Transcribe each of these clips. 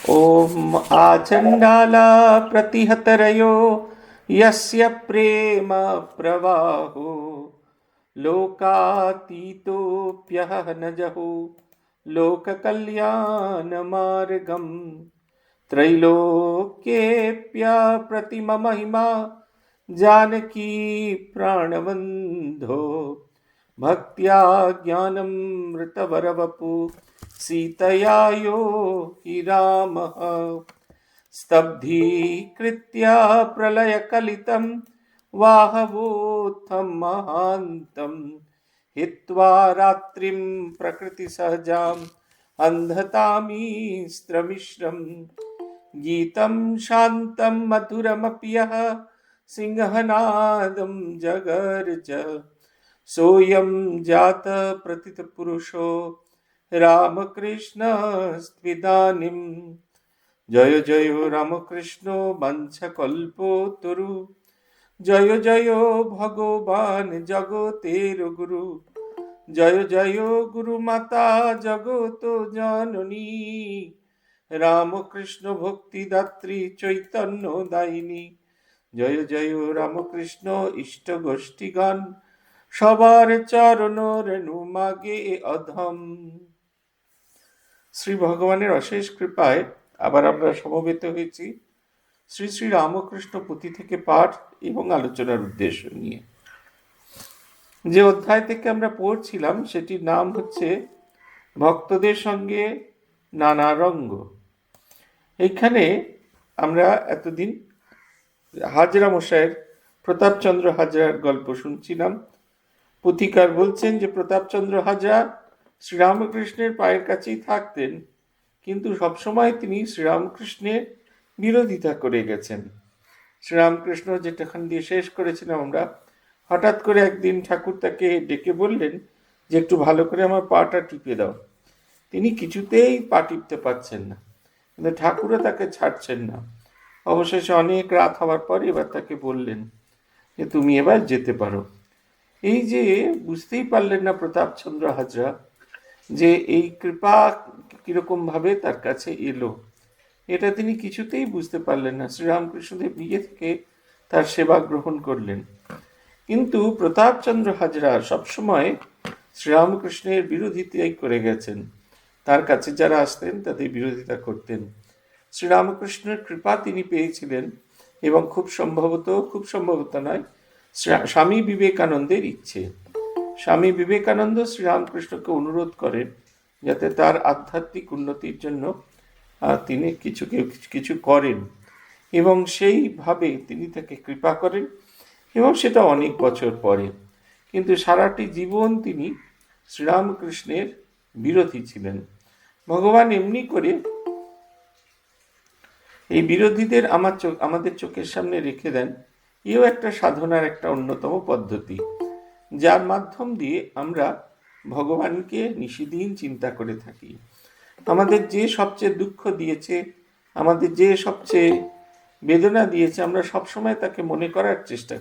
ॐ आचण्डाला प्रतिहतरयो यस्य प्रेम प्रवाहो लोकातीतोऽप्यहनजहो लोककल्याणमार्गम् त्रैलोक्येऽप्यप्रतिममहिमा जानकी प्राणबन्धो भक्त्या ज्ञानमृतवरवपु सीतया योगी रामः स्तब्धीकृत्य प्रलयकलितं वाहवोत्थं महान्तं हित्वा रात्रिं प्रकृतिसहजाम् अन्धतामीस्त्रमिश्रम् गीतं शान्तं मधुरमपि यः सिंहनादं जगर्ज सोऽयं जातः प्रतितपुरुषो रामकृष्णस्त्विदानीं जय जय रामकृष्ण वंशकल्पतरु जय जय भगवान जगतेर गुरु जय जय गुरुमाता जगत जननी रामकृष्ण भक्तिदात्री चैतन्य दायिनी जय जय रामकृष्ण इष्ट गोष्ठीगान সবার চরণ রেণু মাগে অধম। শ্রী ভগবানের অশেষ কৃপায় আবার আমরা সমবেত হয়েছি শ্রী শ্রী রামকৃষ্ণ পুঁথি থেকে পাঠ এবং আলোচনার উদ্দেশ্য নিয়ে। যে অধ্যায় থেকে আমরা পড়ছিলাম সেটির নাম হচ্ছে ভক্তদের সঙ্গে নানা রঙ্গ। এইখানে আমরা এতদিন হাজরা মশাইয়ের প্রতাপচন্দ্র হাজরার গল্প শুনছিলাম। পুথিকার বলছেন যে প্রতাপচন্দ্র হাজরা শ্রীরামকৃষ্ণের পায়ের কাছেই থাকতেন, কিন্তু সবসময় তিনি শ্রীরামকৃষ্ণের বিরোধিতা করে গেছেন। শ্রীরামকৃষ্ণ যেটাখান দিয়ে শেষ করেছিলাম আমরা, হঠাৎ করে একদিন ঠাকুর তাকে ডেকে বললেন যে একটু ভালো করে আমার পাটা টিপে দাও। তিনি কিছুতেই পা টিপতে পারছেন না, কিন্তু ঠাকুরও তাকে ছাড়ছেন না। অবশেষে অনেক রাত হওয়ার পর এবার তাকে বললেন যে তুমি এবার যেতে পারো। এই যে বুঝতেই পারলেন না প্রতাপচন্দ্র হাজরা যে এই কৃপা কিরকম ভাবে তার কাছে এলো, এটা তিনি কিছুতেই বুঝতে পারলেন না। শ্রীরামকৃষ্ণদেব নিজে থেকে তার সেবা গ্রহণ করলেন, কিন্তু প্রতাপচন্দ্র হাজরা সবসময় শ্রীরামকৃষ্ণের বিরোধিতাই করে গেছেন। তার কাছে যারা আসতেন তাদের বিরোধিতা করতেন। শ্রীরামকৃষ্ণের কৃপা তিনি পেয়েছিলেন এবং খুব সম্ভবত নয়, স্বামী বিবেকানন্দের ইচ্ছে। স্বামী বিবেকানন্দ শ্রীরামকৃষ্ণকে অনুরোধ করেন যাতে তার আধ্যাত্মিক উন্নতির জন্য তিনি কিছু করেন, এবং সেইভাবে তিনি তাকে কৃপা করেন, এবং সেটা অনেক বছর পরে। কিন্তু সারাটি জীবন তিনি শ্রীরামকৃষ্ণের বিরোধী ছিলেন। ভগবান এমনি করে এই বিরোধীদের আমাদের চোখের সামনে রেখে দেন। এও একটা সাধনার একটা অন্যতম পদ্ধতি, যার মাধ্যম দিয়ে আমরা ভগবানকে নিশিদিন চিন্তা করে থাকি। আমাদের যে সবচেয়ে দুঃখ দিয়েছে, আমাদের যে সবচেয়ে বেদনা দিয়েছে, আমরা সবসময় তাকে মনে করার চেষ্টা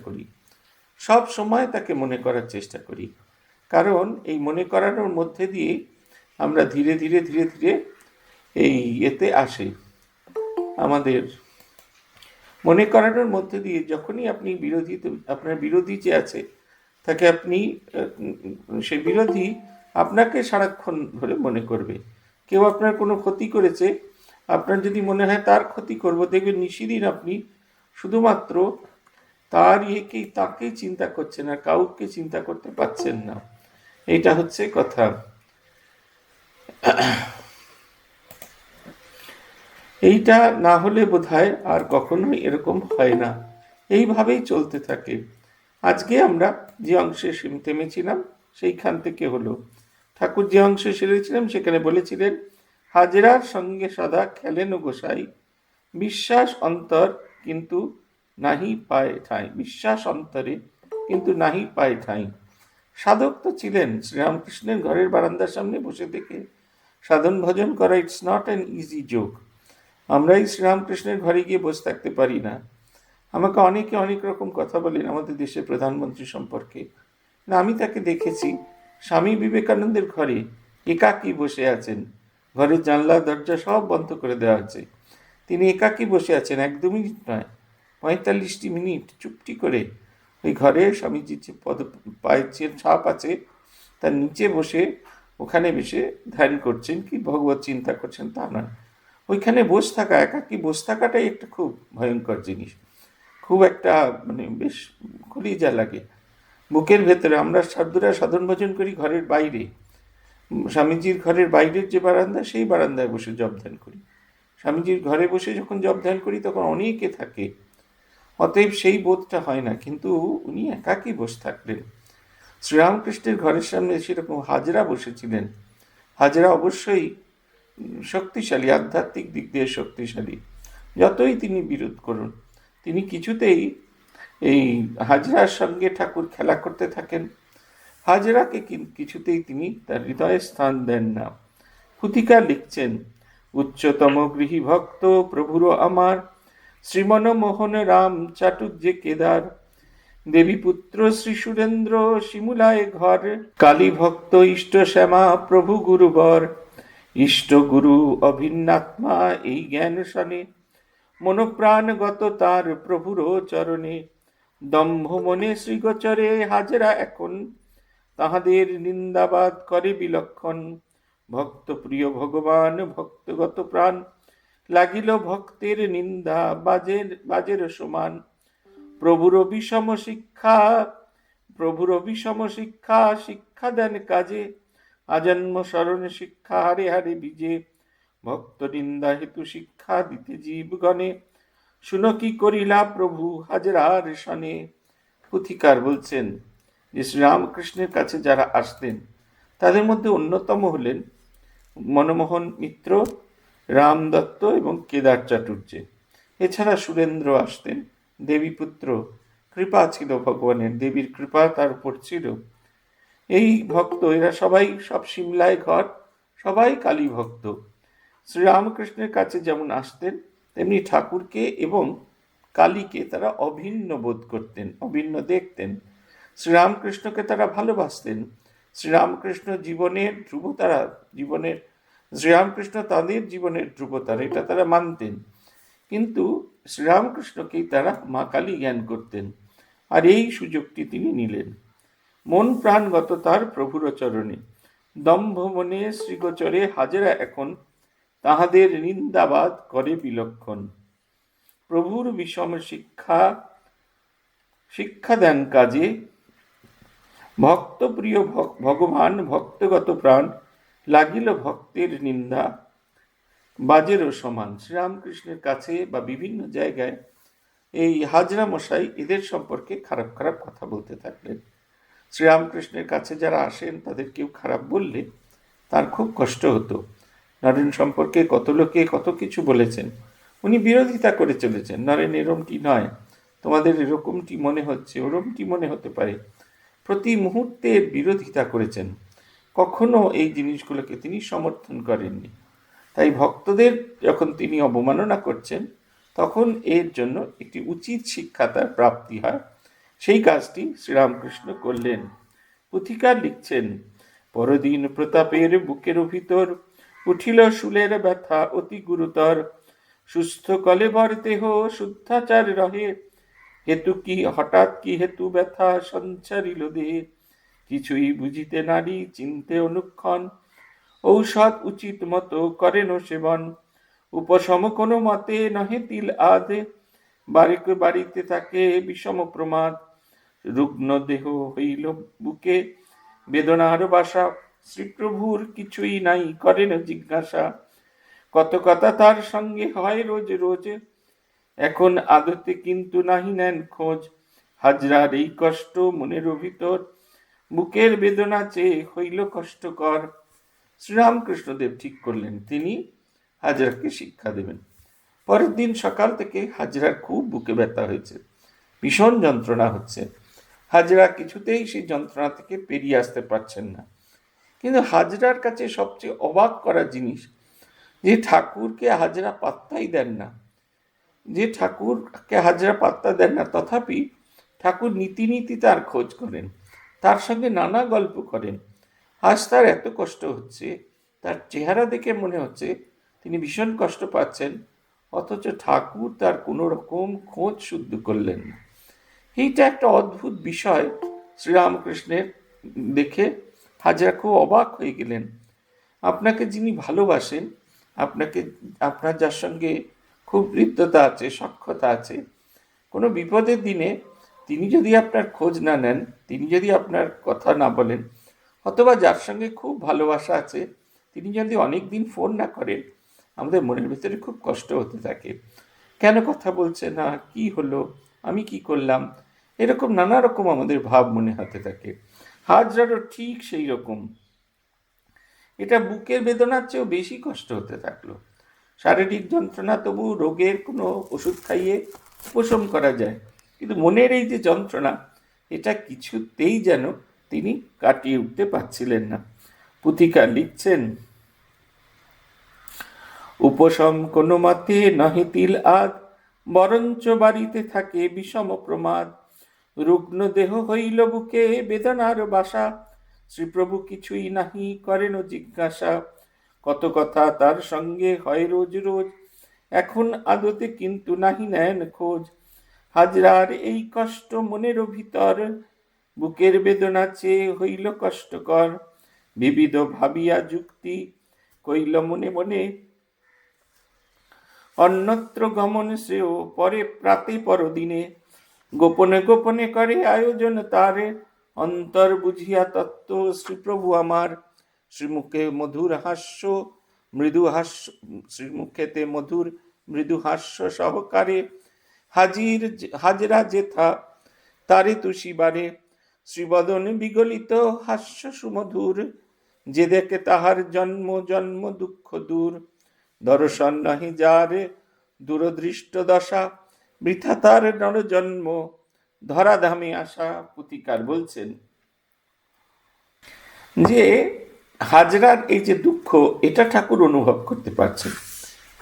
করি। কারণ এই মনে করানোর মধ্যে দিয়ে আমরা ধীরে ধীরে এই এতে আসে। আমাদের মনে করানোর মধ্যে দিয়ে যখনই আপনি আপনার বিরোধী যে আছে তাকে সেই বিরোধী আপনাকে সারাক্ষণ ধরে মনে করবে। কেউ আপনার কোনো ক্ষতি করেছে, আপনার যদি মনে হয় তার ক্ষতি করব, দেখবেন নিশিদিন আপনি শুধুমাত্র তাকেই চিন্তা করছেন, আর কাউকে চিন্তা করতে পারছেন না। এইটা হচ্ছে কথা। এইটা না হলে বোধহয় আর কখনোই এরকম হয় না। এইভাবেই চলতে থাকে। আজকে আমরা যে অংশে থেমেছিলাম সেইখান থেকে হলো। ঠাকুর যে অংশে সেরেছিলাম সেখানে বলেছিলেন, হাজরার সঙ্গে সদা খেলেন গোসাই, বিশ্বাস অন্তর কিন্তু নাহি পায় ঠাঁই। বিশ্বাস অন্তরে কিন্তু নাহি পায় ঠাঁই। সাধক তো ছিলেন, শ্রীরামকৃষ্ণের ঘরের বারান্দার সামনে বসে থেকে সাধন ভজন করা it's not an easy joke. আমরাই শ্রীরামকৃষ্ণের ঘরে গিয়ে বসে থাকতে পারি না। আমাকে অনেকে অনেক রকম কথা বলেন আমাদের দেশের প্রধানমন্ত্রী সম্পর্কে। না, আমি তাকে দেখেছি স্বামী বিবেকানন্দের ঘরে একাকী বসে আছেন। ঘরের জানলা দরজা সব বন্ধ করে দেওয়া আছে, তিনি একাকী বসে আছেন, 1-2 মিনিট নয়, 45টি মিনিট চুপটি করে ওই ঘরে স্বামীজির যে পায়ের যে ছাপ আছে তার নিচে বসে ওখানে বসে ধ্যান করছেন কি ভগবত চিন্তা করছেন তা নয়। ওইখানে বসে থাকা, একাকী বসে থাকাটাই একটা খুব ভয়ঙ্কর জিনিস, খুব একটা মানে বেশ কলিজা লাগে বুকের ভেতরে। আমরা সাধুরা সাধন ভোজন করি ঘরের বাইরে, স্বামীজির ঘরের বাইরের যে বারান্দা সেই বারান্দায় বসে জপ ধ্যান করি। স্বামীজির ঘরে বসে যখন জপ ধ্যান করি তখন অনেকে থাকে, অতএব সেই বোধটা হয় না। কিন্তু উনি একাকী বসে থাকলেন। শ্রীরামকৃষ্ণের ঘরের সামনে সেরকম হাজরা বসেছিলেন। হাজরা অবশ্যই শক্তিশালী, আধ্যাত্মিক দিক দিয়ে শক্তিশালী। যতই তিনি বিরোধ করুন, তিনি কিছুতেই এই হাজরার সঙ্গে ঠাকুর খেলা করতে থাকেন। হাজরাকে কিছুতেই তিনি তার হৃদয়ে স্থান দেন না। পুথিকার লিখছেন, উচ্চতম গৃহী ভক্ত প্রভুর আমার, শ্রীমন মোহন রাম চাটুর্যে কেদার, দেবী পুত্র শ্রী সুরেন্দ্র শিমুলায় ঘর, কালী ভক্ত ইষ্ট শ্যামা প্রভু গুরুবর, ইষ্ট গুরু অভিন্নাত্মা এই জ্ঞান সনে, মনোপ্রাণগত তার প্রভুর চরণে, দম্ভ মনে শ্রীগোচরে হাজরা এখন, তাহাদের নিন্দাবাদ করে বিলক্ষণ, ভক্ত প্রিয় ভগবান ভক্তগত প্রাণ, লাগিল ভক্তের নিন্দা বাজের সমান, প্রভুর বিষম শিক্ষা শিক্ষা দেন কাজে, আজন্ম স্মরণ শিক্ষা হারে হারে বিজে, ভক্ত নিন্দা হেতু শিক্ষা দিতে জীবগণে, শুনো কি করিলা প্রভু হাজরার সনে। পুথিকার বলছেন যে শ্রীরামকৃষ্ণের কাছে যারা আসতেন তাদের মধ্যে অন্যতম হলেন মনমোহন মিত্র, রাম দত্ত এবং কেদার চাটুর্যে। এছাড়া সুরেন্দ্র আসতেন, দেবীপুত্র, কৃপা ছিল ভগবানের, দেবীর কৃপা তার উপর ছিল। এই ভক্ত এরা সবাই, সব সিমলায় ঘর, সবাই কালী ভক্ত। শ্রীরামকৃষ্ণের কাছে যেমন আসতেন তেমনি ঠাকুরকে এবং কালীকে তারা অভিন্ন বোধ করতেন, অভিন্ন দেখতেন। শ্রীরামকৃষ্ণকে তারা ভালোবাসতেন। শ্রীরামকৃষ্ণ জীবনের ধ্রুবতারা, শ্রীরামকৃষ্ণ তাদের জীবনের ধ্রুবতারা, এটা তারা মানতেন। কিন্তু শ্রীরামকৃষ্ণকেই তারা মা কালী জ্ঞান করতেন, আর এই সুযোগটি তিনি নিলেন। মন প্রাণগত তার প্রভুর চরণে, দম্ভ মনে শ্রীগোচরে হাজরা এখন, তাহাদের নিন্দাবাদ করে বিলক্ষণ, প্রভুর বিষম শিক্ষা দেন কাজে, ভক্ত প্রিয় ভগবান ভক্তগত প্রাণ, লাগিল ভক্তের নিন্দা বাজেরও সমান। শ্রীরামকৃষ্ণের কাছে বা বিভিন্ন জায়গায় এই হাজরা মশাই এদের সম্পর্কে খারাপ খারাপ কথা বলতে থাকলেন। শ্রীরামকৃষ্ণের কাছে যারা আসেন তাদের কেউ খারাপ বললে তার খুব কষ্ট হতো। নরেন সম্পর্কে কত লোকে কত কিছু বলেছেন, উনি বিরোধিতা করে চলেছেন। নরেন এরমটি নয়, তোমাদের এরকমটি মনে হচ্ছে, ওরমটি মনে হতে পারে, প্রতি মুহূর্তে বিরোধিতা করেছেন। কখনো এই জিনিসগুলোকে তিনি সমর্থন করেননি। তাই ভক্তদের যখন তিনি অবমাননা করছেন তখন এর জন্য একটি উচিত শিক্ষা তার প্রাপ্তি হয়। সেই কাজটি শ্রীরামকৃষ্ণ করলেন। পুথিকার লিখছেন, পরদিন প্রতাপের বুকের ভিতর উঠিল শুলের ব্যথা অতি গুরুতর, সুস্থ কলেবর দেহ শুদ্ধাচার রহে, হেতু কি হঠাৎ কি হেতু ব্যথা সঞ্চারিল দেহে, কিছুই বুঝিতে নারী চিন্তে অনুক্ষণ, ঔষধ উচিত মতো করেন সেবন, উপশম কোনো মতে নহে তিল আদে, বাড়িতে থাকে বিষম প্রমাদ, রুগ্ন দেহ হইল বুকে বেদনার বাসা, শ্রীপ্রভুর কিছুই নাই করেন জিজ্ঞাসা, কত কথা তার সঙ্গে হয় রোজ রোজ, এখন আদতে কিন্তু নাহি নেন খোঁজ, হাজরার এই কষ্ট মনের ভিতর, বুকের বেদনা চেয়ে হইল কষ্টকর। শ্রীরামকৃষ্ণদেব ঠিক করলেন তিনি হাজরাকে শিক্ষা দেবেন। পরের দিন সকাল থেকে হাজরার খুব বুকে ব্যথা হয়েছে, ভীষণ যন্ত্রণা হচ্ছে। হাজরা কিছুতেই সেই যন্ত্রণা থেকে পেরিয়ে আসতে পারছেন না। কিন্তু হাজরার কাছে সবচেয়ে অবাক করা জিনিস, যে ঠাকুরকে হাজরা পাত্তাই দেন না, পাত্তা দেন না, তথাপি ঠাকুর নীতি তার খোঁজ করেন, তার সঙ্গে নানা গল্প করেন। আজ তার এত কষ্ট হচ্ছে, তার চেহারা দেখে মনে হচ্ছে তিনি ভীষণ কষ্ট পাচ্ছেন, অথচ ঠাকুর তার কোনো রকম খোঁজ শুদ্ধ করলেন না। এইটা একটা অদ্ভুত বিষয় শ্রীরামকৃষ্ণের দেখে হাজরা খুব অবাক হয়ে গেলেন। আপনাকে যিনি ভালোবাসেন, আপনার যার সঙ্গে খুব হৃদ্যতা আছে, সখ্যতা আছে, কোনো বিপদের দিনে তিনি যদি আপনার খোঁজ না নেন, তিনি যদি আপনার কথা না বলেন, অথবা যার সঙ্গে খুব ভালোবাসা আছে তিনি যদি অনেক দিন ফোন না করেন, আমাদের মনের ভিতরে খুব কষ্ট হতে থাকে। কেন কথা বলছে না, কি হলো, আমি কি করলাম, এরকম নানা রকম আমাদের ভাব মনে হতে থাকে। হাজরারও ঠিক সেই রকম। এটা বুকের বেদনার চেয়েও বেশি কষ্ট হতে থাকলো। শারীরিক যন্ত্রণা তবু রোগের কোনো ওষুধ খাইয়ে উপশম করা যায়, কিন্তু মনের এই যে যন্ত্রণা, এটা কিছুতেই যেন তিনি কাটিয়ে উঠতে পারছিলেন না। পুথিকা লিখছেন, উপশম কোনো মতে নহে তিল আদ, বরঞ্চ বাড়িতে থাকে বিষম প্রমাদ। রুগ্ন দেহ হইল বুকে বেদনার বাসা, শ্রীপ্রভু কিছুই নাহি করেন জিজ্ঞাসা। কত কথা তার সঙ্গে হয় রোজ রোজ, এখন আদতে কিন্তু নাহি নেন খোঁজ। হাজরার এই কষ্ট মনের ভিতর, বুকের বেদনা চেয়ে হইল কষ্টকর। বিবিধ ভাবিয়া যুক্তি কইল মনে মনে, অন্যত্র গমন শ্রেয় পরে প্রাতে পরদিনে। গোপনে গোপনে করে আয়োজন তারে, অন্তর বুঝিয়া তত্ত্ব শ্রীপ্রভু আমার। শ্রীমুখে মধুর হাস্য মৃদু হাস্য, শ্রীমুখেতে মধুর মৃদু হাস্য সহকারে হাজরা যেথা তারে তুষিবারে। শ্রীবদন বিগলিত হাস্য সুমধুর, যে দেখে তাহার জন্ম জন্ম দুঃখ দূর। দর্শন নাহি যার দূরদৃষ্ট দশা, বৃথা তার নরজন্ম ধরাধামে আসা। পুথিকার বলছেন যে হাজরার এই যে দুঃখ, এটা ঠাকুর অনুভব করতে পারছেন,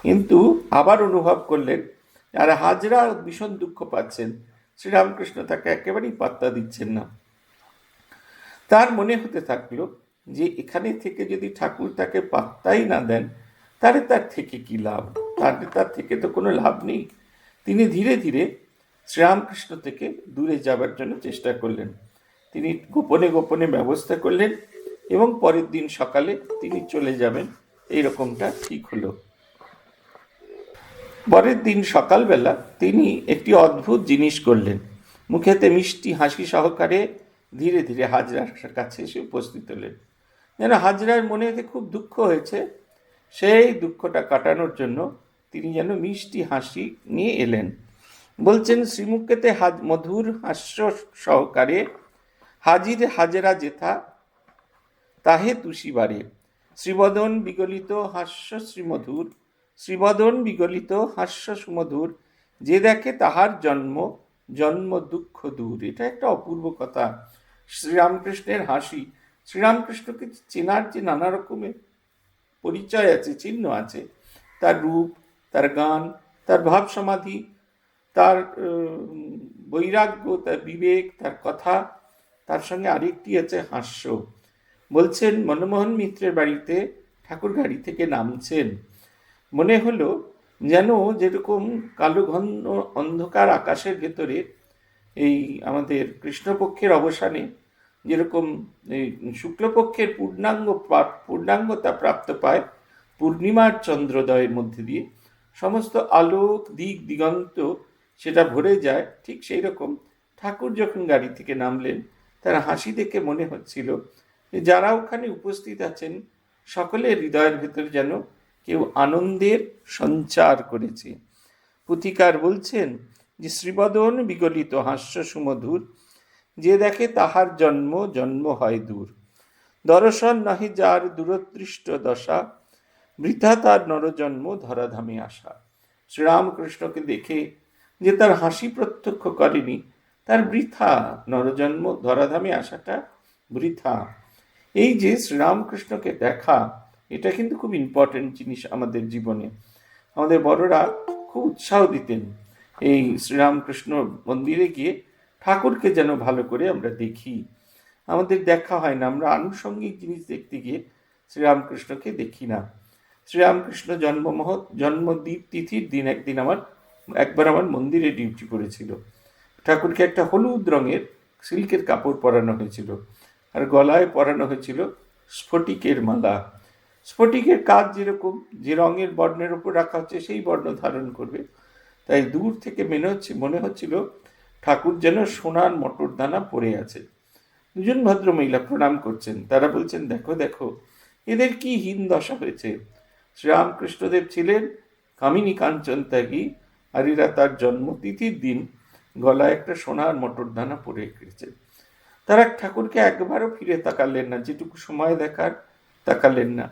কিন্তু আবার অনুভব করলেন আর হাজরা ভীষণ দুঃখ পাচ্ছেন, শ্রীরামকৃষ্ণ তাকে একেবারেই পাত্তা দিচ্ছেন না। তার মনে হতে থাকলো যে এখানে থেকে যদি ঠাকুর তাকে পাত্তাই না দেন, তাহলে তার থেকে কি লাভ, তার থেকে তো কোনো লাভ নেই। তিনি ধীরে ধীরে শ্রীরামকৃষ্ণ থেকে দূরে যাবার জন্য চেষ্টা করলেন। তিনি গোপনে গোপনে ব্যবস্থা করলেন এবং পরের দিন সকালে তিনি চলে যাবেন, এইরকমটা ঠিক হলো। পরের দিন সকালবেলা তিনি একটি অদ্ভুত জিনিস করলেন। মুখেতে মিষ্টি হাসি সহকারে ধীরে ধীরে হাজরার কাছে এসে উপস্থিত হলেন। যেন হাজরার মনেতে খুব দুঃখ হয়েছে, সেই দুঃখটা কাটানোর জন্য তিনি যেন মিষ্টি হাসি নিয়ে এলেন। বলছেন, শ্রীমুখেতে মধুর হাস্য সহকারে হাজির হাজরা যেথা তাহে তুষিবারে। শ্রীবদন বিগলিত হাস্য শ্রীমধুর, শ্রীবদন বিগলিত হাস্য সুমধুর, যে দেখে তাহার জন্ম জন্ম দুঃখ দূর। এটা একটা অপূর্ব কথা। শ্রীরামকৃষ্ণের হাসি, শ্রীরামকৃষ্ণকে চেনার যে নানা রকমের পরিচয় আছে, চিহ্ন আছে, তার রূপ, তার গান, তার ভাব সমাধি, তার বৈরাগ্য, তার বিবেক, তার কথা, তার সঙ্গে আরেকটি আছে হাস্য। বলছেন, মনমোহন মিত্রের বাড়িতে ঠাকুর গাড়ি থেকে নামছেন, মনে হলো যেন যেরকম কালো ঘন অন্ধকার আকাশের ভেতরে এই আমাদের কৃষ্ণপক্ষের অবসানে যেরকম শুক্লপক্ষের পূর্ণাঙ্গতা প্রাপ্ত পায় পূর্ণিমার চন্দ্রোদয়ের মধ্যে দিয়ে, সমস্ত আলোক দিক দিগন্ত সেটা ভরে যায়, ঠিক সেই রকম ঠাকুর যখন গাড়ি থেকে নামলেন, তার হাসি দেখে মনে হচ্ছিল যে যারা ওখানে উপস্থিত আছেন সকলের হৃদয়ের ভিতর যেন কেউ আনন্দের সঞ্চার করেছে। পুথিকার বলছেন যে শ্রীবদন বিগলিত হাস্য সুমধুর, যে দেখে তাহার জন্ম জন্ম হয় দূর। দর্শন নাহি যার দূরদৃষ্ট দশা, বৃথা তার নরজন্ম ধরাধামে আসা। শ্রীরামকৃষ্ণকে দেখে যে তার হাসি প্রত্যক্ষ করেনি, তার বৃথা নরজন্ম ধরাধামে আসাটা বৃথা। এই যে শ্রীরামকৃষ্ণকে দেখা, এটা কিন্তু খুব ইম্পর্টেন্ট জিনিস আমাদের জীবনে। আমাদের বড়রা খুব উৎসাহ দিতেন এই শ্রীরামকৃষ্ণ মন্দিরে গিয়ে ঠাকুরকে যেন ভালো করে আমরা দেখি। আমাদের দেখা হয় না, আমরা আনুষঙ্গিক জিনিস দেখতে গিয়ে শ্রীরামকৃষ্ণকে দেখি না। শ্রীরামকৃষ্ণ জন্মদ্বীপ তিথির দিন একবার আমার মন্দিরে ডিউটি পড়েছিল। ঠাকুরকে একটা হলুদ রঙের সিল্কের কাপড় পরানো হয়েছিল, আর গলায় পরানো হয়েছিল স্ফটিকের মালা। স্ফটিকের কাজ যেরকম, যে রঙের বর্ণের উপর রাখা হচ্ছে সেই বর্ণ ধারণ করবে, তাই দূর থেকে মনে হচ্ছিল ঠাকুর যেন সোনার মটরদানা পড়ে আছে। দুজন ভদ্রমহিলা প্রণাম করছেন। তারা বলছেন, দেখো দেখো এদের কি হীন দশা হয়েছে। শ্রীরামকৃষ্ণদেব ছিলেন কামিনী কাঞ্চন ত্যাগী, আর এরা তার জন্মতিথির দিন গলায় একটা সোনার মটরদানা পরে রেখেছেন। তারা ঠাকুরকে একবারও ফিরে তাকালেন না, যেটুকু সময় দেখার তাকালেন না,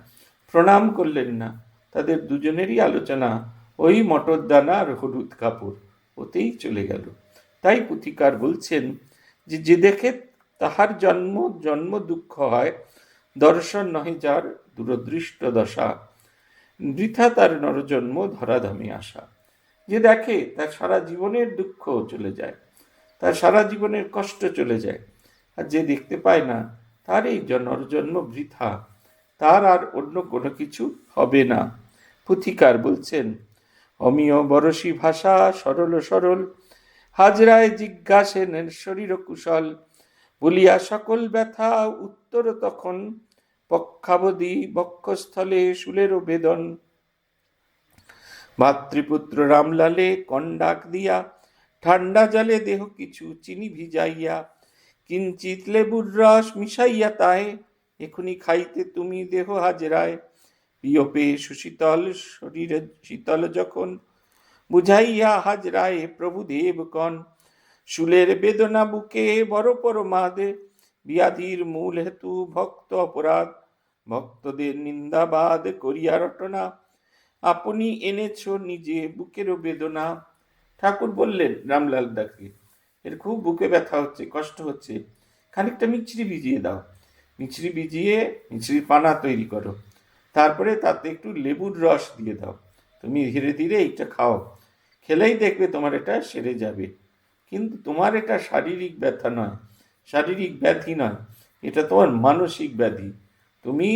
প্রণাম করলেন না। তাদের দুজনেরই আলোচনা ওই মটরদানা আর হলুদ কাপড়, ওতেই চলে গেল। তাই পুথিকার বলছেন যে দেখে তাহার জন্ম দুঃখ হয়, দর্শন নহে যার দূরদৃষ্ট দশা, বৃথা তার নরজন্ম ধরাধামে আসা। যে দেখে তার সারা জীবনের দুঃখ চলে যায়, তার সারা জীবনের কষ্ট চলে যায়। আর যে দেখতে পায় না, তার এই নরজন্ম বৃথা, তার আর অন্য কোনো কিছু হবে না। পুথিকার বলছেন, অমিয় বরসী ভাষা সরল সরল, হাজরায় জিজ্ঞাসেন শরীর কুশল, বলিয়া সকল ব্যথা উত্তর তখন, পক্ষাবধি বক্ষস্থলে শুলেরও বেদন। মাতৃপুত্র রামলালে কন্ডাক দিয়া, ঠান্ডা জলে দেহ কিছু চিনি ভিজাইয়া, কিঞ্চিত লেবুর রস মিশাইয়া তাহে, এখুনি খাইতে তুমি দেহ হাজরায়। প্রিয় পেয়ে সুশীতল শরীরে শীতল যখন, বুঝাইয়া হাজরায় প্রভুদেব কন। শুলের বেদনা বুকে বড় পরমাদে, ব্যাধির মূল হেতু ভক্ত অপরাধ, ভক্তদের নিন্দাবাদ করিয়া রটনা, আপনি এনেছ নিজে বুকেরও বেদনা। ঠাকুর বললেন রামলাল দাকে, এর খুব বুকে ব্যথা হচ্ছে, কষ্ট হচ্ছে, খানিকটা মিছরি ভিজিয়ে দাও। মিছরির পানা তৈরি করো, তারপরে তাতে একটু লেবুর রস দিয়ে দাও। তুমি ধীরে ধীরে এইটা খাও, খেলেই দেখবে তোমার এটা সেরে যাবে। কিন্তু তোমার এটা শারীরিক ব্যথা নয়, শারীরিক ব্যাধি নয়, এটা তোমার মানসিক ব্যাধি। তুমি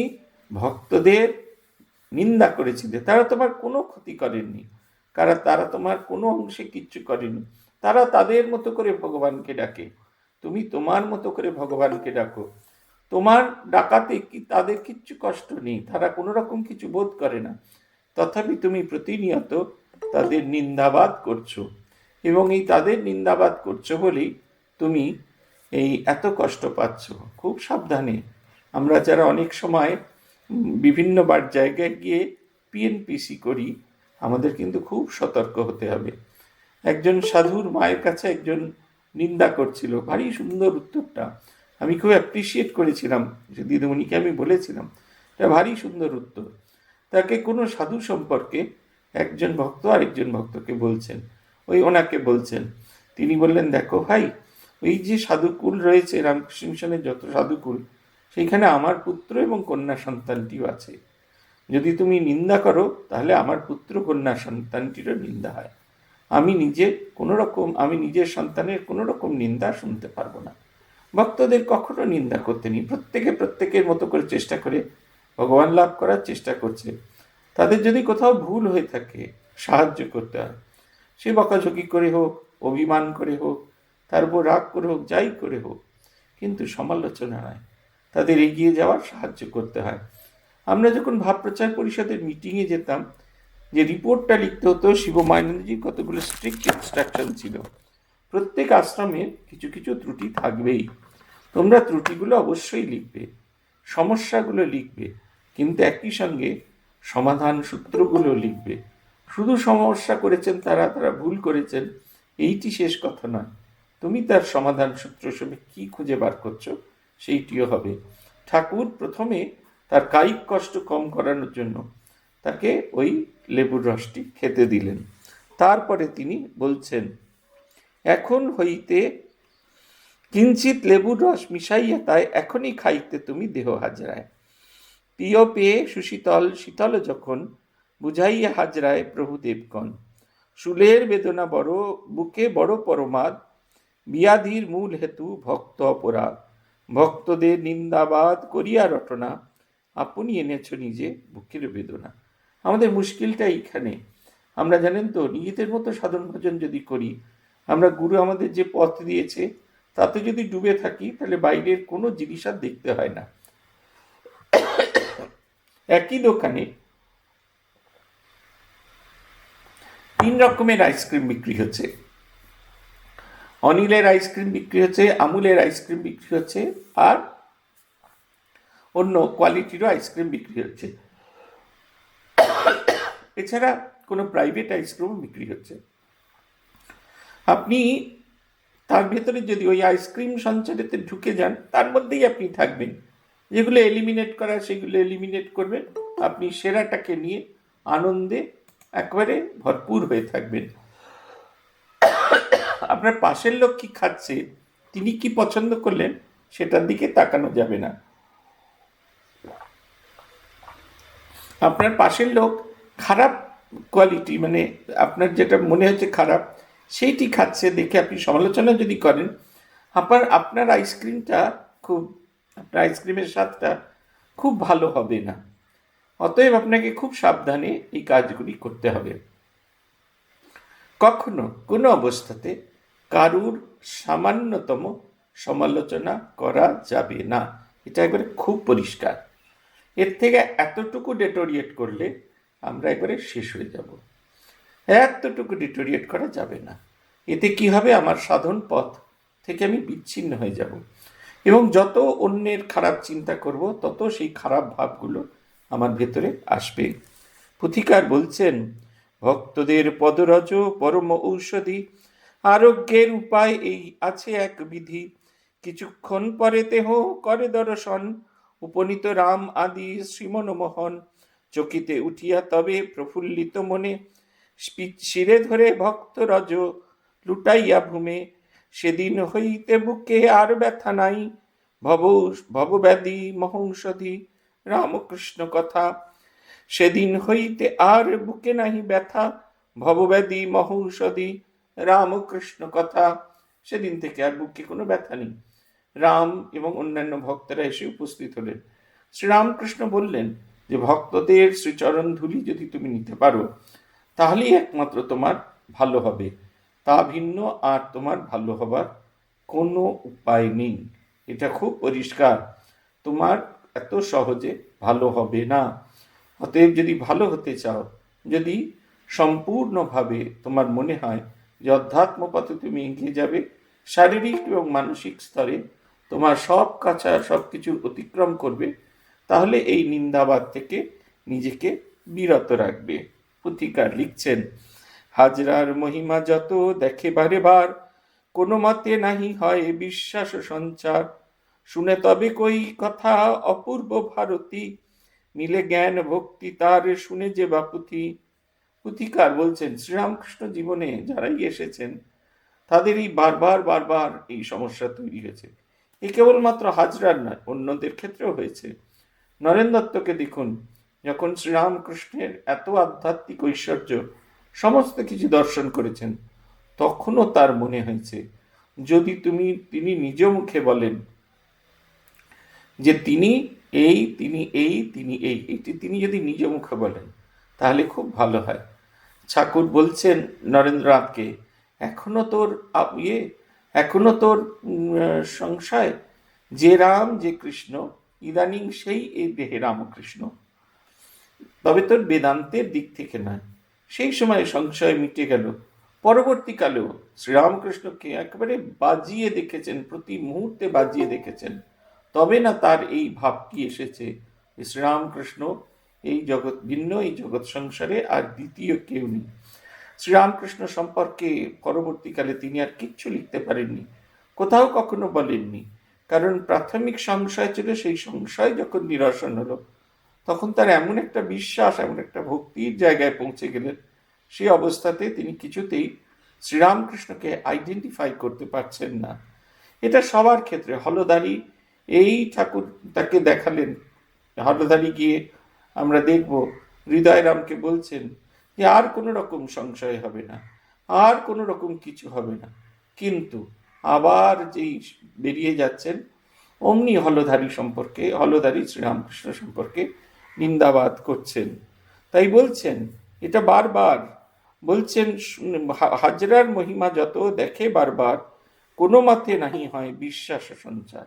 ভক্তদের নিন্দা করেছিলে, তারা তোমার কোনো ক্ষতি করেননি, তারা তোমার কোনো অংশে কিচ্ছু করেনি। তারা তাদের মতো করে ভগবানকে ডাকে, তুমি তোমার মতো করে ভগবানকে ডাকো। তোমার ডাকাতে তাদের কিচ্ছু কষ্ট নেই, তারা কোনো রকম কিছু বোধ করে না। তথাপি তুমি প্রতিনিয়ত তাদের নিন্দাবাদ করছো, এবং এই তাদের নিন্দাবাদ করছো বলেই তুমি এই এত কষ্ট পাচ্ছ। খুব সাবধানে। আমরা যারা অনেক সময় বিভিন্ন জায়গায় গিয়ে পিএনপিসি করি, আমাদের কিন্তু খুব সতর্ক হতে হবে। একজন সাধুর মায়ের কাছে একজন নিন্দা করছিল, ভারী সুন্দর উত্তরটা, আমি খুব অ্যাপ্রিসিয়েট করেছিলাম, যে দিদিমণিকে আমি বলেছিলাম এটা ভারী সুন্দর উত্তর। তাকে কোনো সাধু সম্পর্কে একজন ভক্ত আরেকজন ভক্তকে বলছেন, ওনাকে বলছেন। তিনি বললেন, দেখো ভাই, ওই যে সাধুকুল রয়েছে রামকৃষ্ণ মিশনের যত সাধুকুল, সেইখানে আমার পুত্র এবং কন্যা সন্তানটিও আছে। যদি তুমি নিন্দা করো তাহলে আমার পুত্র কন্যা সন্তানটিরও নিন্দা হয়। আমি নিজের সন্তানের কোনো রকম নিন্দা শুনতে পারবো না। ভক্তদের কখনো নিন্দা করতে নেই। প্রত্যেকের মতো করে চেষ্টা করে ভগবান লাভ করার চেষ্টা করছে। তাদের যদি কোথাও ভুল হয়ে থাকে, সাহায্য করতে হয়। সে বকাঝকি করে হোক, অভিমান করে হোক, তার উপর রাগ করে হোক, যাই করে হোক, কিন্তু সমালোচনা নয়, তাদের এগিয়ে যাওয়ার সাহায্য করতে হয়। আমরা যখন ভাব প্রচার পরিষদের মিটিংয়ে যেতাম, যে রিপোর্টটা লিখতে হতো, শিবমানন্দজির কতগুলো স্ট্রিক্ট ইনস্ট্রাকশন ছিল। প্রত্যেক আশ্রমে কিছু কিছু ত্রুটি থাকবেই, তোমরা ত্রুটিগুলো অবশ্যই লিখবে, সমস্যাগুলো লিখবে, কিন্তু একই সঙ্গে সমাধান সূত্রগুলো লিখবে। শুধু সমস্যা করেছেন তারা ভুল করেছেন, এইটি শেষ কথা নয়। তুমি তার সমাধান সূত্র হিসেবে কি খুঁজে বার করছো, সেইটিও হবে। ঠাকুর প্রথমে তার কায়িক কষ্ট কম করানোর জন্য তাকে ওই লেবুর রসটি খেতে দিলেন। তারপরে তিনি বলছেন, এখন হইতে কিঞ্চিত লেবুর রস মিশাইয়া তাই এখনই খাইতে তুমি দেহ হাজরায়। প্রিয় পেয়ে সুশীতল শীতল যখন, বুঝাইয়া হাজরায় প্রভুদেবগণ। শুলের বেদনা বড় বুকে বড় পরমাদ, ব্যাধির মূল হেতু ভক্ত অপরাধ, ভক্তদের নিন্দাবাদ করিয়া রটনা, আপনি এনেছ নিজে বুকের বেদনা। আমাদের মুশকিলটা এইখানে। আমরা জানেন তো, নিজেদের মতো সাধন ভজন যদি করি, আমরা গুরু আমাদের যে পথ দিয়েছে তাতে যদি ডুবে থাকি, তাহলে বাইরের কোনো জিনিস আর দেখতে হয় না। একই দোকানে 3 রকমের আইসক্রিম বিক্রি হচ্ছে। অনিলের আইসক্রিম বিক্রি হচ্ছে, আমুলের আইসক্রিম বিক্রি হচ্ছে, আর অন্য কোয়ালিটিরও আইসক্রিম বিক্রি হচ্ছে। এছাড়া কোনো প্রাইভেট আইসক্রিমও বিক্রি হচ্ছে। আপনি তার ভেতরে যদি ওই আইসক্রিম সঞ্চারেতে ঢুকে যান, তার মধ্যেই আপনি থাকবেন। যেগুলো এলিমিনেট করা সেগুলো এলিমিনেট করবেন, আপনি সেরাটাকে নিয়ে আনন্দে একবারে ভরপুর হয়ে থাকবেন। আপনার পাশের লোক কি খাচ্ছে, তিনি কি পছন্দ করলেন, সেটার দিকে তাকানো যাবে না। আপনার পাশের লোক খারাপ কোয়ালিটি, মানে আপনার যেটা মনে হচ্ছে খারাপ, সেইটি খাচ্ছে দেখে আপনি সমালোচনা যদি করেন, আপনার আইসক্রিমটা আপনার আইসক্রিমের স্বাদটা খুব ভালো হবে না। অতএব আপনাকে খুব সাবধানে এই কাজগুলি করতে হবে। কখনো কোনো অবস্থাতে কারুর সামান্যতম সমালোচনা করা যাবে না, এটা একবারে খুব পরিষ্কার। এর থেকে এতটুকু ডেটোরিয়েট করলে আমরা একবারে শেষ হয়ে যাব। এতটুকু ডেটোরিয়েট করা যাবে না। এতে কি হবে, আমার সাধন পথ থেকে আমি বিচ্ছিন্ন হয়ে যাব, এবং যত অন্যের খারাপ চিন্তা করব, তত সেই খারাপ ভাবগুলো আমার ভেতরে আসবে। পুথিকার বলছেন, ভক্তদের পদরজ পরম ঔষধি, আরোগ্যের উপায় এই আছে এক বিধি। কিছুক্ষণ পরে দেহ করে দর্শন, উপনীত রাম আদি শ্রীমনমোহন। চকিতে উঠিয়া তবে প্রফুল্লিত মনে, শিরে ধরে ভক্ত রজ লুটাইয়া ভূমে। সেদিন হইতে বুকে আর ব্যথা নাই, ভবব্যাধি মহৌষধি রামকৃষ্ণ কথা। সেদিন হইতে আর বুকে নাহি ব্যথা, ভবব্যাধি মহৌষধি রামকৃষ্ণ কথা। সেদিন থেকে আর বুকে কোনো ব্যথা নেই। রাম এবং অন্যান্য ভক্তরা এসে উপস্থিত হলেন। শ্রীরামকৃষ্ণ বললেন যে ভক্তদের শ্রীচরণ ধুলি যদি তুমি নিতে পারো, তাহলেই একমাত্র তোমার ভালো হবে। তা ভিন্ন আর তোমার ভালো হবার কোনো উপায় নেই। এটা খুব পরিষ্কার। তোমার এত সহজে ভালো হবে না। অতএব যদি ভালো হতে চাও, যদি সম্পূর্ণভাবে তোমার মনে হয় যে অধ্যাত্ম পথে তুমি এগিয়ে যাবে, শারীরিক এবং মানসিক স্তরে তোমার সব কিছু অতিক্রম করবে, তাহলে এই নিন্দাবাদ থেকে নিজেকে বিরত রাখবে। পুথিকার লিখছেন, হাজরার মহিমা যত দেখে বারে বার, কোনো মতে নাহি হয় বিশ্বাস সঞ্চার। শুনে তবে কই কথা অপূর্ব ভারতী, মিলে জ্ঞান ভক্তি তার শুনে যে বাপুথি। পুথিকার বলছেন, শ্রীরামকৃষ্ণ জীবনে যারাই এসেছেন, তাদেরই বারবার এই সমস্যা তৈরি হয়েছে। এ কেবলমাত্র হাজরার নয়, অন্যদের ক্ষেত্রেও হয়েছে। নরেন দত্তকে দেখুন, যখন শ্রীরামকৃষ্ণের এত আধ্যাত্মিক ঐশ্বর্য, সমস্ত কিছু দর্শন করেছেন, তখনও তার মনে হয়েছে, যদি তিনি নিজ মুখে বলেন যে তিনি এটি তিনি যদি নিজ মুখে বলেন, তাহলে খুব ভালো হয়। ঠাকুর বলছেন নরেন্দ্রনাথকে, এখনো তোর সংশয়, যে রাম যে কৃষ্ণ, ইদানিং সেই এই দেহে রামকৃষ্ণ, তবে তোর বেদান্তের দিক থেকে নয়। সেই সময় সংশয় মিটে গেল। পরবর্তীকালেও শ্রীরামকৃষ্ণকে একেবারে বাজিয়ে দেখেছেন, প্রতি মুহূর্তে বাজিয়ে দেখেছেন, তবে না তার এই ভাবটি এসেছে শ্রীরামকৃষ্ণ এই জগৎ সংসারে আর দ্বিতীয় কেউ নেই। শ্রীরামকৃষ্ণ সম্পর্কে পরবর্তীকালে তিনি আর কিচ্ছু লিখতে পারেননি, কোথাও কখনো বলেননি, কারণ প্রাথমিক সংশয় ছিল। সেই সংশয় যখন নিরসন হলো, তখন তার এমন একটা বিশ্বাস, এমন একটা ভক্তির জায়গায় পৌঁছে গেলেন, সেই অবস্থাতে তিনি কিছুতেই শ্রীরামকৃষ্ণকে আইডেন্টিফাই করতে পারছেন না। এটা সবার ক্ষেত্রে। হলদারি, এই ঠাকুর তাকে দেখালেন, হলদারি গিয়ে আমরা দেখব হৃদয়রামকে বলছেন যে আর কোনো রকম সংশয় হবে না, আর কোনো রকম কিছু হবে না। কিন্তু আবার যেই বেরিয়ে যাচ্ছেন, অমনি হলধারী শ্রীরামকৃষ্ণ সম্পর্কে নিন্দাবাদ করছেন। তাই বলছেন, এটা বারবার বলছেন, হাজরার মহিমা যত দেখে বারবার, কোনো মতে নাহি হয় বিশ্বাস সঞ্চার।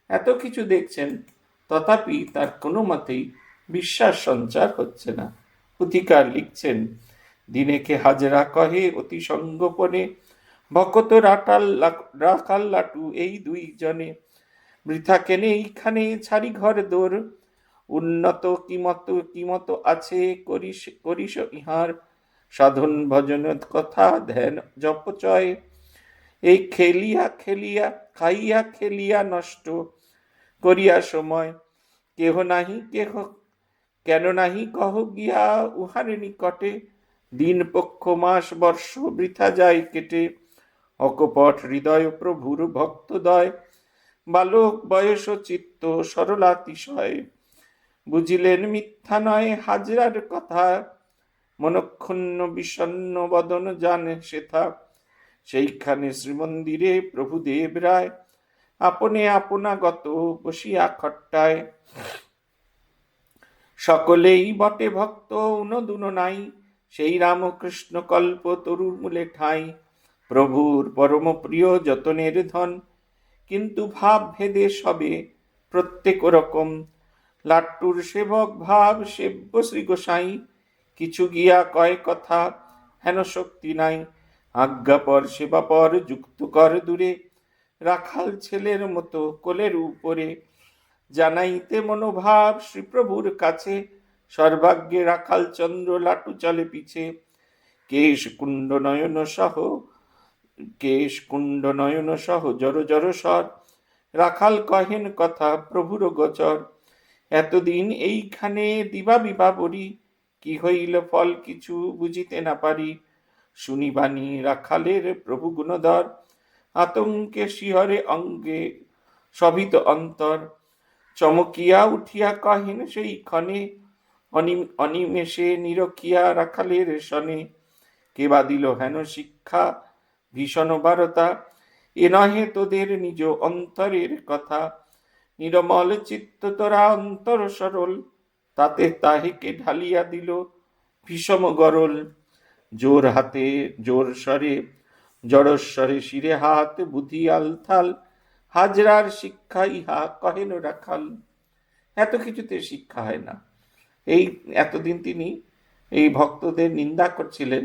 এত কিছু দেখছেন, তথাপি তার কোনো মতেই বিশ্বাস সঞ্চার হচ্ছে না। পুথিকার লিখছেন, দিনেকে হাজরা কহে অতি সঙ্গোপনে, ভকত রাখাল লাটু এই দুইজনে, বৃথা কেনে এইখানে ছাড়ি ঘর দোর, উন্নত কিমত আছে করিস ইহার, সাধন ভজন কথা ধ্যান জপচয়, এই খাইয়া খেলিয়া নষ্ট করিয়া সময়, কেন নাহি কহ গিয়া উহার নিকটে, দিন পক্ষ মাস বর্ষ বৃথা যায় কেটে, অকপট হৃদয় প্রভুর ভক্তদয়, বালক বয়স চিত্ত সরলাতিশয়, বুঝিলেন মিথ্যা নয় হাজরার কথা, মনক্ষুণ্ণ বিষণ্ণ বদন জানে সেথা, সেইখানে শ্রীমন্দিরে প্রভুদেব রায়, আপনে আপনাগত বসিয়া খট্টায়, সকলেই বটে ভক্ত উনদুন নাই, সেই রামকৃষ্ণ কল্প তরুর মূলে ঠাঁই, প্রভুর পরম প্রিয় যতনের ধন, কিন্তু ভাব ভেদে সবে প্রত্যেক রকম, লাট্টুর সেবক ভাব সেব্য শ্রী গোসাই, কিছু গিয়া কয় কথা হেন শক্তি নাই, আজ্ঞাপর সেবাপর যুক্ত কর দূরে, রাখাল ছেলের মতো কোলের উপরে, জানাইতে মনোভাব শ্রীপ্রভুর কাছে, সর্বাগ্যে রাখাল চন্দ্র লাটু চলে পিছে, কেশ কুণ্ড নয়ন সহ জর স্বর, রাখাল কহেন কথা প্রভুর গোচর, এতদিন এইখানে দিবা বিবা বরি, কি হইল ফল কিছু বুঝিতে না পারি, শুনিবানি রাখালের প্রভু গুণধর, আতঙ্কে শিহরে অঙ্গে সভিত অন্তর, চমকিয়া উঠিয়া কহেন সেই ক্ষণে, অনিমেষে নিরখিয়া রাখালের শনে, কে বা দিল হেন শিক্ষা ভীষণ বারতা, এ নহে তোদের নিজ অন্তরের কথা, নিরমল চিত্ত তোরা অন্তর সরল, তাতে তাহেকে ঢালিয়া দিল ভীষম গরল, জোর হাতে জোর স্বরে জড়স্বরে শিরে হাত বুদ্ধি আলথাল, হাজরার শিক্ষা ইহা কহেন রাখাল। এত কিছুতে শিক্ষা হয় না। এই এতদিন তিনি এই ভক্তদের নিন্দা করছিলেন,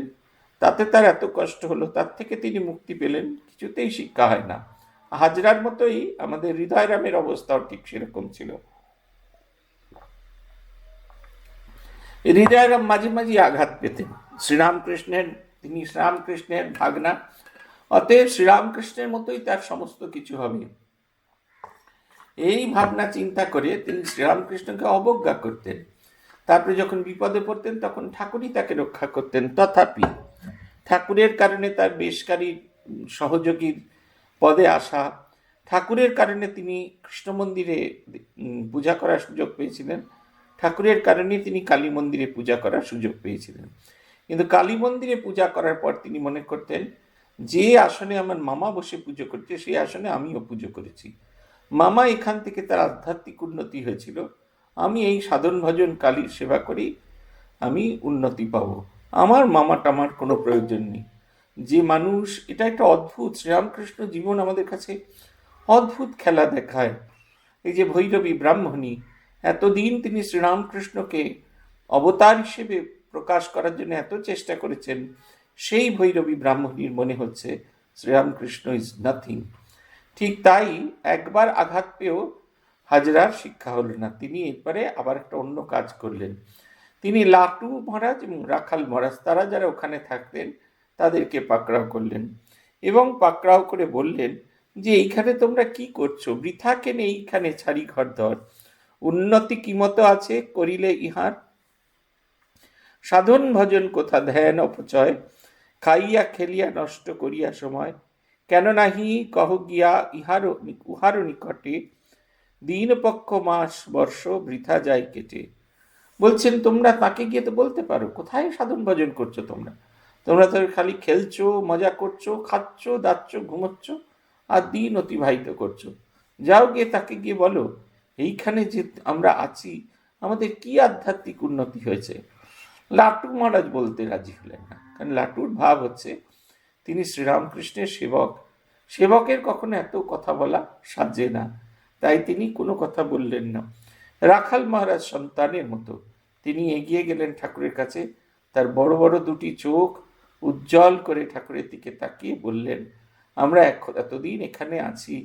তাতে তার এত কষ্ট হলো, তার থেকে তিনি মুক্তি পেলেন, কিছুতেই শিক্ষা হয় না। হাজরার মতোই আমাদের হৃদয়রামের অবস্থাও ঠিক সেরকম ছিল। হৃদয়রাম মাঝে মাঝে আঘাত পেতেন। তিনি শ্রীরামকৃষ্ণের ভাগনা, অতএব শ্রীরামকৃষ্ণের মতোই তার সমস্ত কিছু হবে, এই ভাবনা চিন্তা করে তিনি শ্রীরামকৃষ্ণকে অবজ্ঞা করতেন। তারপরে যখন বিপদে পড়তেন তখন ঠাকুরই তাকে রক্ষা করতেন। তথাপি ঠাকুরের কারণে তার বেশকারী সহযোগীর পদে আসা, ঠাকুরের কারণে তিনি কৃষ্ণ মন্দিরে পূজা করার সুযোগ পেয়েছিলেন, ঠাকুরের কারণে তিনি কালী মন্দিরে পূজা করার সুযোগ পেয়েছিলেন। কিন্তু কালী মন্দিরে পূজা করার পর তিনি মনে করতেন, যে আসনে আমার মামা বসে পুজো করছে সেই আসনে আমিও পুজো করেছি, মামা এখান থেকে তার আধ্যাত্মিক উন্নতি হয়েছিল, আমি এই সাধন ভজন কালীর সেবা করেই আমি উন্নতি পাব, আমার মামা টামার কোনো প্রয়োজন নেই। যে মানুষ, এটা একটা অদ্ভুত, শ্রীরামকৃষ্ণ জীবন আমাদের কাছে অদ্ভুত খেলা দেখায়। এই যে ভৈরবী ব্রাহ্মণী, এতদিন তিনি শ্রীরামকৃষ্ণকে অবতার হিসেবে প্রকাশ করার জন্য এত চেষ্টা করেছেন, সেই ভৈরবী ব্রাহ্মণীর মনে হচ্ছে শ্রীরামকৃষ্ণ ইজ নাথিং। ঠিক তাই একবার আঘাত পেয়েও হাজরার শিক্ষা হলো না। তিনি এরপরে আবার একটা অন্য কাজ করলেন। তিনি লাটু মহারাজ এবং রাখাল মহারাজ, তারা যারা ওখানে থাকতেন তাদেরকে পাকড়াও করলেন এবং পাকড়াও করে বললেন যে এইখানে তোমরা কি করছো, বৃথা কেন এইখানে ছাড়ি ঘর ধর, উন্নতি কিমত আছে করিলে ইহার, সাধন ভজন কোথা ধ্যান অপচয়, খাইয়া খেলিয়া নষ্ট করিয়া সময়, কেন নাহি কহ গিয়া উহার নিকটে, দিন পক্ষ মাস বর্ষ বৃথা যায় কেটে। বলছেন তোমরা তাকে গিয়ে তো বলতে পারো, কোথায় সাধন ভজন করছো তোমরা, তোমরা তো খালি খেলছো, মজা করছো, খাচ্ছ, দাচ্ছ, ঘুমোচ্ছ আর দিন অতিবাহিত করছো। যাও গিয়ে তাকে গিয়ে বলো, এইখানে যে আমরা আছি আমাদের কি আধ্যাত্মিক উন্নতি হয়েছে। লাটু মহারাজ বলতে রাজি হলেন না, কারণ লাটুর ভাব হচ্ছে তিনি শ্রীরামকৃষ্ণের সেবক, সেবকের কখনো এত কথা বলা সাজে না, তাই তিনি কোনো কথা বললেন না। রাখাল মহারাজ সন্তানের মতো তিনি এগিয়ে গেলেন ঠাকুরের কাছে, তার বড় বড় দুটি চোখ উজ্জ্বল করে ঠাকুরের দিকে তাকিয়ে বললেন, আমরা এতদিন এখানে আছি,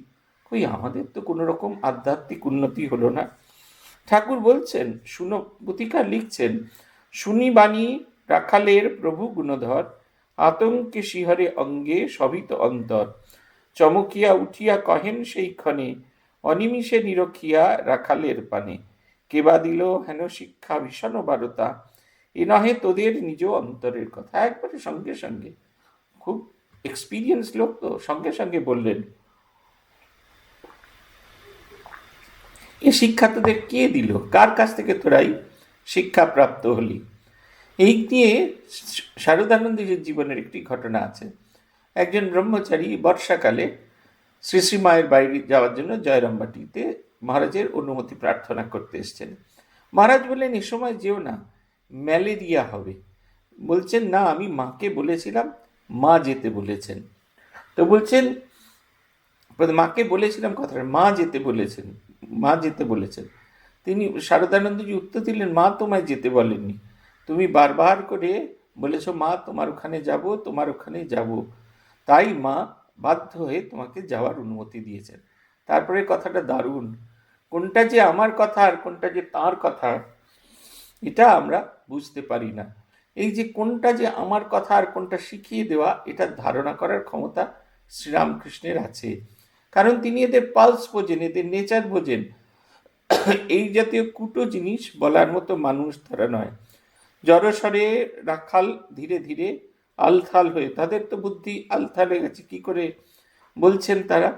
কই আমাদের তো কোনো রকম আধ্যাত্মিক উন্নতি হলো না। ঠাকুর বলছেন, শুনো, পুতিকা লিখছেন, শুনি বাণী রাখালের প্রভু গুণধর, আতঙ্কে শিহরে অঙ্গে সবিত অন্তর, চমকিয়া উঠিয়া কহেন সেই ক্ষণে, অনিমিষে নিরখিয়া রাখালের পানে, কেবা দিল হেন শিক্ষা ভীষণ বারতা, এ নহে তোদের নিজ অন্তরের কথা। একবারে সঙ্গে সঙ্গে, খুব এক্সপিরিয়েন্স লোক তো, সঙ্গে সঙ্গে বললেন, এ শিক্ষা তোদের কে দিল, কার কাছ থেকে তোরাই শিক্ষা প্রাপ্ত হলি? এই নিয়ে শারদানন্দজির জীবনের একটি ঘটনা আছে। একজন ব্রহ্মচারী বর্ষাকালে শ্রী শ্রী মায়ের বাইরে যাওয়ার জন্য জয়রামবাটিতে মহারাজের অনুমতি প্রার্থনা করতে এসছেন। মহারাজ বললেন, এ সময় যেও না, ম্যালেরিয়া হবে। বলছেন, না, আমি মাকে বলেছিলাম, মা যেতে বলেছেন। তো বলছেন, মাকে বলেছিলাম কথাটা, মা যেতে বলেছেন, মা যেতে বলেছেন। তিনি শারদানন্দজি উত্তর দিলেন, মা তোমায় যেতে বলেননি, তুমি বারবার করে বলেছ মা তোমার ওখানে যাব, তোমার ওখানে যাব, তাই মা বাধ্য হয়ে তোমাকে যাওয়ার অনুমতি দিয়েছেন। তারপরে কথাটা দারুণ, কোনটা যে আমার কথা আর কোনটা যে তাঁর কথা এটা আমরা বুঝতে পারি না। এই যে কোনটা যে আমার কথা আর কোনটা শিখিয়ে দেওয়া, এটা ধারণা করার ক্ষমতা শ্রীরামকৃষ্ণের আছে, কারণ তিনি এদের পালস বোঝেন, এদের নেচার বোঝেন। এই জাতীয় কুটো জিনিস বলার মতো মানুষ তারা নয়। জড়স্বরে রাখাল ধীরে ধীরে আলথাল হয়ে, তাদের তো বুদ্ধি আলথাল হয়ে গেছে, কি করে বলছেন তারা,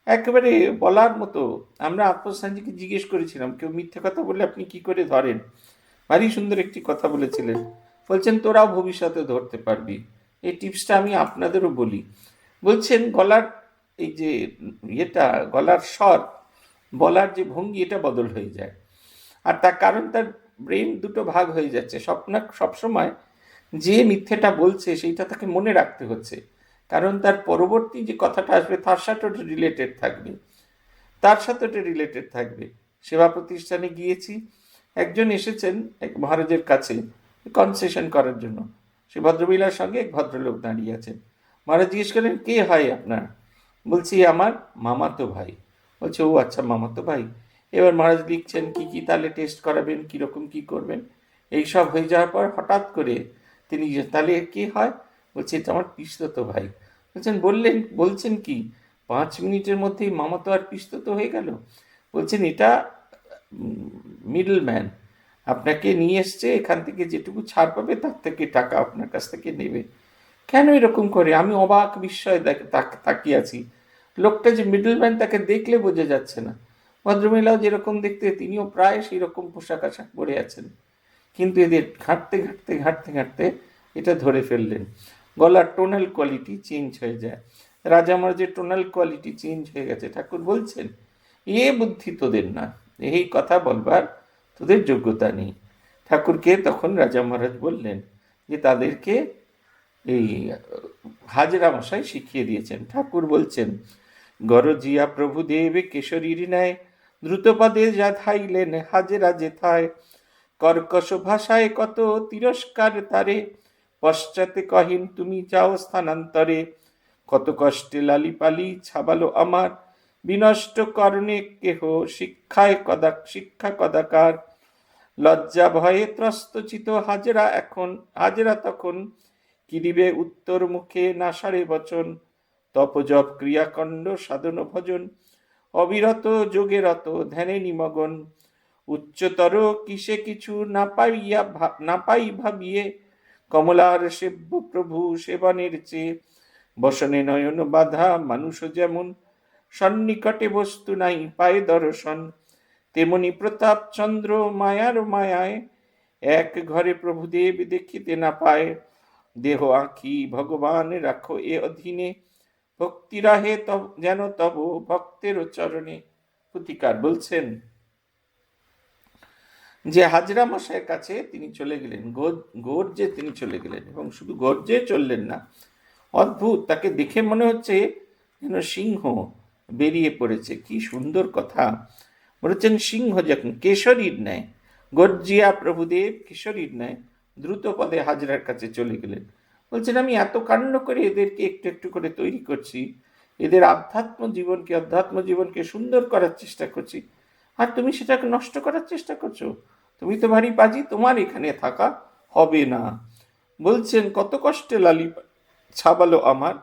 একেবারে বলার মতো। আমরা আত্মস্থানজিকে জিজ্ঞেস করেছিলাম, কেউ মিথ্যে কথা বললে আপনি কি করে ধরেন? ভারী সুন্দর একটি কথা বলেছিলেন, বলছেন তোরাও ভবিষ্যতে ধরতে পারবি। এই টিপসটা আমি আপনাদেরও বলি। বলছেন গলার এই যে গলার স্বর, বলার যে ভঙ্গি, এটা বদল হয়ে যায়। আর তার কারণ তার ব্রেন দুটো ভাগ হয়ে যাচ্ছে। সবসময় যে মিথ্যেটা বলছে সেইটা তাকে মনে রাখতে হচ্ছে, কারণ তার পরবর্তী যে কথাটা আসবে তার সাথে ওটা রিলেটেড থাকবে। সেবা প্রতিষ্ঠানে গিয়েছি, একজন এসেছেন এক মহারাজের কাছে কনসেশন করার জন্য। সে ভদ্রমহিলার সঙ্গে এক ভদ্রলোক দাঁড়িয়ে আছেন। মহারাজ জিজ্ঞেস করেন, কে হয় আপনার? বলছি, আমার মামাতো ভাই। বলছে, ও আচ্ছা, মামাতো ভাই। এবার মহারাজ লিখছেন কি কি তাহলে টেস্ট করাবেন, কীরকম কি করবেন। এইসব হয়ে যাওয়ার পর হঠাৎ করে তিনি, তাহলে কে হয়? বলছে, এটা আমার পিসতুতো ভাই। বলছেন কি 5 মিনিটের মধ্যেই মামাতো আর পিসতুতো হয়ে গেল? বলছেন, এটা মিডল ম্যান, আপনাকে নিয়ে এসছে, এখান থেকে যেটুকু ছাড় পাবে তার থেকে টাকা আপনার কাছ থেকে নেবে। কেন এরকম করে? আমি অবাক বিস্ময়ে তাকিয়ে আছি। লোকটা যে মিডলম্যান, তাকে দেখলে বোঝা যাচ্ছে না। ভদ্রমহিলাও যেরকম দেখতে, তিনিও প্রায় সেই রকম পোশাক আশাক পরে আছেন, কিন্তু এদের ঘাঁটতে এটা ধরে ফেললেন। গলার টোনাল কোয়ালিটি চেঞ্জ হয়ে যায়। রাজা মহারাজের টোনাল কোয়ালিটি চেঞ্জ হয়ে গেছে। ঠাকুর বলছেন, এ বুদ্ধি তোদের না, এই কথা বলবার তোদের যোগ্যতা নেই। ঠাকুরকে তখন রাজা মহারাজ বললেন যে তাদেরকে এই হাজরা মশাই শিখিয়ে দিয়েছেন। ঠাকুর বলছেন, গরজিয়া প্রভুদেব কেশরীর ন্যায় দ্রুতপদে যা ধাইলেন হাজরা যেথায়, কর্কশ ভাষায় কত তিরস্কার তারে, পশ্চাতে কহিন তুমি যাও স্থানান্তরে, কত কষ্টে লালিপালি ছাবালো আমার, বিনষ্ট করণে কেহ শিক্ষা কদাকার, লজ্জা ভয়ে ত্রস্তচিত হাজরা তখন, কিরিবে উত্তর মুখে নাসারে বচন, তপজপ ক্রিয়াকণ্ড সাধন ভজন, অবিরত যোগেরত ধ্যানে নিমগন, উচ্চতর কিসে কিছু না পাই ভাবিয়ে, কমলার সেব্য প্রভু সেবনের চেয়ে, বসনে নয়ন বাধা মানুষ যেমন, সন্নিকটে বস্তু নাই পায় দর্শন, তেমনি প্রতাপ চন্দ্র মায়ায়, এক ঘরে প্রভুদেব দেখিতে না পায়, দেহ আঁখি ভগবান রাখো এ অধীনে, ভক্তি রাহে যেন তব ভক্তের চরণে। পুতিকার বলছেন, যে হাজরা মশাইয়ের কাছে তিনি চলে গেলেন, গর্জে তিনি চলে গেলেন, এবং শুধু গর্জে চললেন না, অদ্ভুত, তাকে দেখে মনে হচ্ছে যেন সিংহ বেরিয়ে পড়েছে। কি সুন্দর কথা বলেছেন, সিংহ যখন কেশরীর ন্যায়, গর্জিয়া প্রভুদেব কেশরীর ন্যায় দ্রুত পদে হাজরার কাছে চলে গেলেন। বলছেন, আমি এত কাণ্ড করে এদেরকে একটু একটু করে তৈরি করছি, এদের আধ্যাত্ম জীবনকে সুন্দর করার চেষ্টা করছি, আর তুমি সেটাকে নষ্ট করার চেষ্টা করছো। তুমি তো ভারী বাজি, তোমার এখানে থাকা হবে না। বলছেন, কত কষ্টে লালি ছাবালো আমার,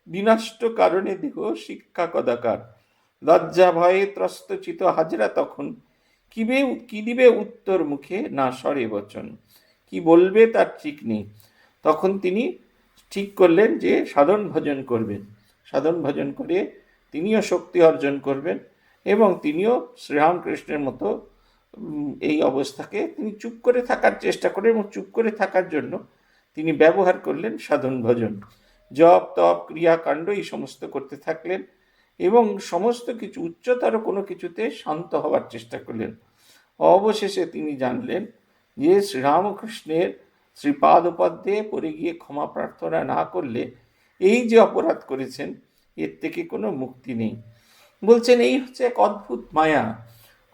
বিনষ্ট কারণে দেহ শিক্ষা কদাকার। লজ্জা ভয়ে ত্রস্তচিত হাজরা তখন কি দিবে উত্তর মুখে, না সরে বচন। কি বলবে তার ঠিক নেই। তখন তিনি ঠিক করলেন যে সাধন ভজন করবেন, সাধন ভজন করে তিনিও শক্তি অর্জন করবেন, এবং তিনিও শ্রীরামকৃষ্ণের মতো এই অবস্থাকে তিনি চুপ করে থাকার চেষ্টা করেন, এবং চুপ করে থাকার জন্য তিনি ব্যবহার করলেন সাধন ভজন, জপ তপ ক্রিয়াকাণ্ড এই সমস্ত করতে থাকলেন, এবং সমস্ত কিছু উচ্চতর কোনো কিছুতে শান্ত হওয়ার চেষ্টা করলেন। অবশেষে তিনি জানলেন যে শ্রীরামকৃষ্ণের শ্রীপাদপদ্মে পড়ে গিয়ে ক্ষমা প্রার্থনা না করলে এই যে অপরাধ করেছেন এর থেকে কোনো মুক্তি নেই। বলছেন, এই হচ্ছে এক অদ্ভুত মায়া।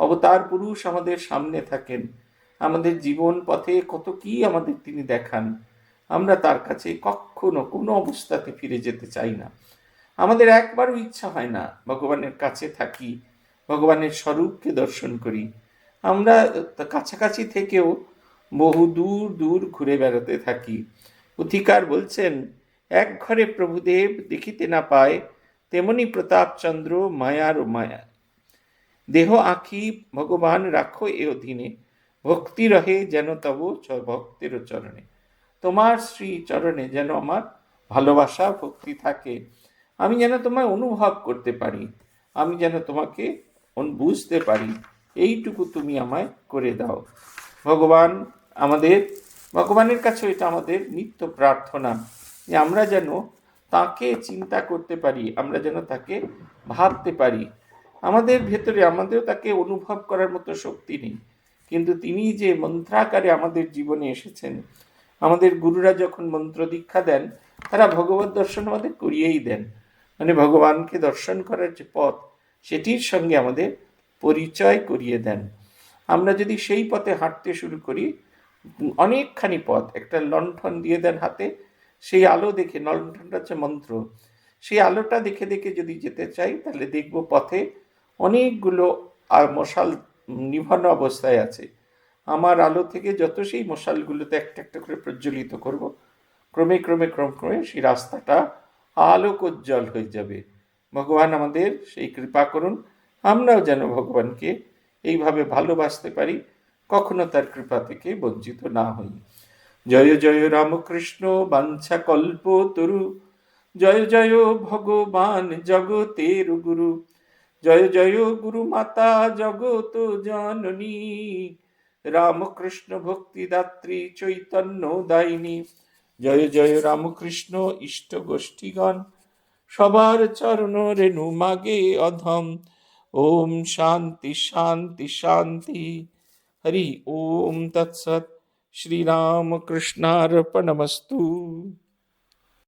অবতার পুরুষ আমাদের সামনে থাকেন, আমাদের জীবন পথে কত কি আমাদের তিনি দেখান। আমরা তার কাছে কখনো কোনো অবস্থাতে ফিরে যেতে চাই না। আমাদের একবারও ইচ্ছা হয় না ভগবানের কাছে থাকি, ভগবানের স্বরূপকে দর্শন করি। আমরা কাছাকাছি থেকেও বহু দূর দূর ঘুরে বেড়াতে থাকি। পুথিকার বলছেন, এক ঘরে প্রভুদেব দেখিতে না পায়, তেমনি প্রতাপচন্দ্র মায়ার মায়া। দেহ আঁখি ভগবান রাখো এ অধীনে, ভক্তি রহে যেন তব ভক্তের চরণে। তোমার শ্রী চরণে যেন আমার ভালোবাসা ভক্তি থাকে, আমি যেন তোমায় অনুভব করতে পারি, আমি যেন তোমাকে বুঝতে পারি, এইটুকু তুমি আমায় করে দাও। ভগবানের কাছে এটা আমাদের নিত্য প্রার্থনা, যে আমরা যেন তাকে চিন্তা করতে পারি, আমরা যেন তাকে ভাবতে পারি। আমাদের ভেতরে আমাদেরও তাকে অনুভব করার মতো শক্তি নেই, কিন্তু তিনি যে মন্ত্রাকারে আমাদের জীবনে এসেছেন। আমাদের গুরুরা যখন মন্ত্র দীক্ষা দেন, তারা ভগবত দর্শন আমাদের করিয়েই দেন, মানে ভগবানকে দর্শন করার যে পথ সেটির সঙ্গে আমাদের পরিচয় করিয়ে দেন। আমরা যদি সেই পথে হাঁটতে শুরু করি, অনেকখানি পথ, একটা লণ্ঠন দিয়ে দেন হাতে, সেই আলো দেখে, লণ্ঠনটা হচ্ছে মন্ত্র, সেই আলোটা দেখে দেখে যদি যেতে চাই, তাহলে দেখব পথে অনেকগুলো মশাল নিভানো অবস্থায় আছে। আমার আলো থেকে যত সেই মশালগুলোতে একটা একটা করে প্রজ্বলিত করব, ক্রমে ক্রমে সেই রাস্তাটা আলোকোজ্জ্বল হয়ে যাবে। ভগবান আমাদের সেই কৃপা করুন, আমরাও যেন ভগবানকে এইভাবে ভালোবাসতে পারি, কখনো তার কৃপা থেকে বঞ্চিত না হই। জয় জয় রামকৃষ্ণ বাঞ্ছা কল্প তরু, জয় জয় ভগবান জগতের গুরু, জয় জয় গুরু মাতা জগত জননী, রামকৃষ্ণ ভক্তিদাত্রী চৈতন্য দায়িনী। জয় জয় রামকৃষ্ণ ইষ্ট গোষ্ঠীগণ, সবার চরণ রেণু মাগে অধম। ওম শান্তি শান্তি শান্তি। হরি ওম তৎসৎ। শ্রীরামকৃষ্ণার্পণমস্তু।